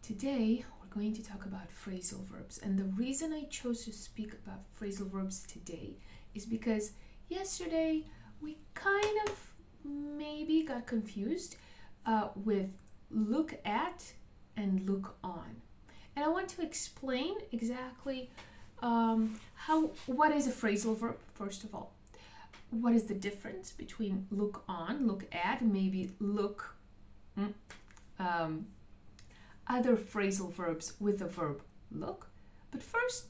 Today we're going to talk about phrasal verbs, and the reason I chose to speak about phrasal verbs today is because yesterday we kind of maybe got confused with look at and look on, and I want to explain exactly what is a phrasal verb. First of all, what is the difference between look on, look at, maybe look, other phrasal verbs with the verb look. But first,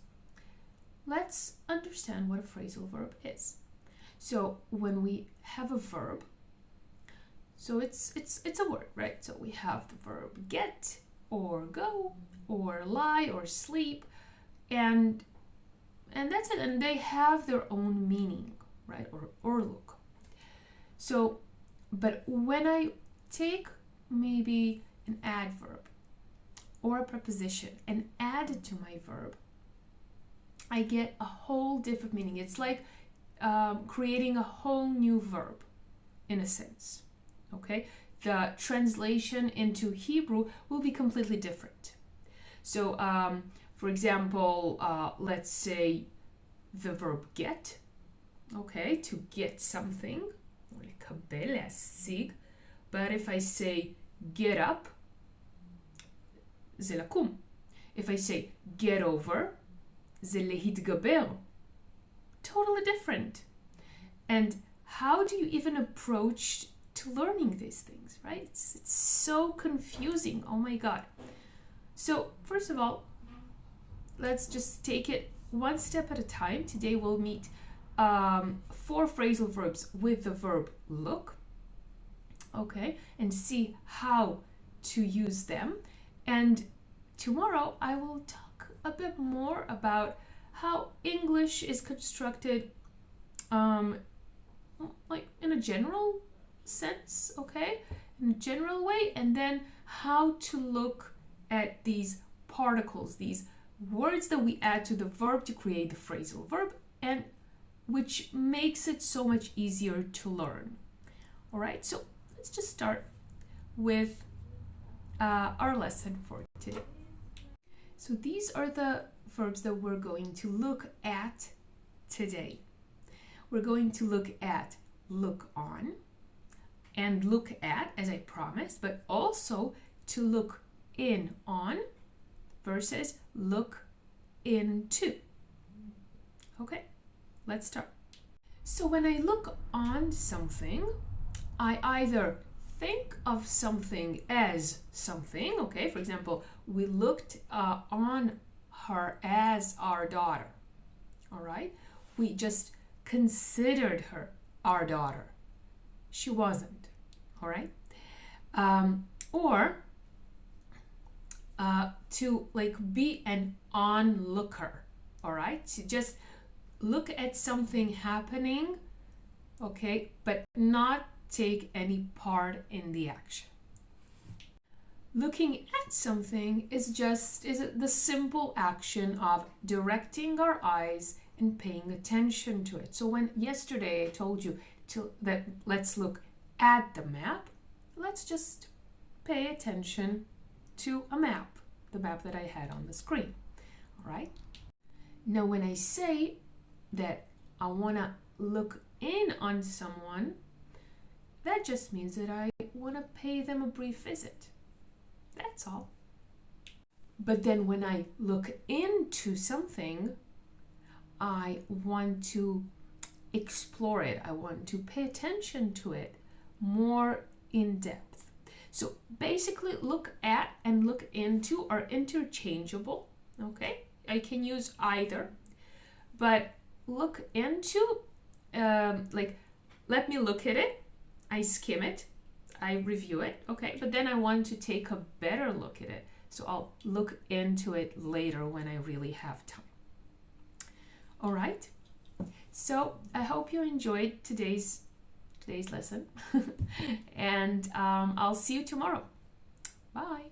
let's understand what a phrasal verb is. So when we have a verb, so it's a word, right? So we have the verb get or go or lie or sleep, and that's it. And they have their own meaning, right? Or look. So, but when I take maybe an adverb or a preposition and add it to my verb, I get a whole different meaning. It's like creating a whole new verb in a sense. Okay, the translation into Hebrew will be completely different. So for example, let's say the verb get, okay, to get something, לקבל, להשיג. But if I say get up, זה לקום. If I say get over, זה להתגבר. Totally different. And how do you even approach to learning these things, right? It's so confusing. Oh my God. So first of all, let's just take it one step at a time. Today we'll meet 4 phrasal verbs with the verb look, okay, and see how to use them. And tomorrow I will talk a bit more about how English is constructed like in a general sense, okay, in a general way, and then how to look at these particles, these words that we add to the verb to create the phrasal verb, and which makes it so much easier to learn. All right, so let's just start with our lesson for today. So these are the verbs that we're going to look at today. We're going to look at look on and look at, as I promised, but also to look in on versus look into. Okay, let's start. So when I look on something, I either think of something as something, okay, for example, we looked on her as our daughter, all right? We just considered her our daughter. She wasn't, all right? Or to like be an onlooker, all right? To just look at something happening, okay, but not take any part in the action. Looking at something is the simple action of directing our eyes and paying attention to it. So when yesterday I told you that let's look at the map, let's just pay attention to a map, the map that I had on the screen. All right? Now when I say that I want to look in on someone, that just means that I want to pay them a brief visit. That's all. But then when I look into something, I want to explore it. I want to pay attention to it more in depth. So basically, look at and look into are interchangeable. Okay, I can use either, but look into, like, let me look at it, I skim it, I review it, okay, but then I want to take a better look at it. So I'll look into it later when I really have time. All right, so I hope you enjoyed today's lesson and I'll see you tomorrow. Bye.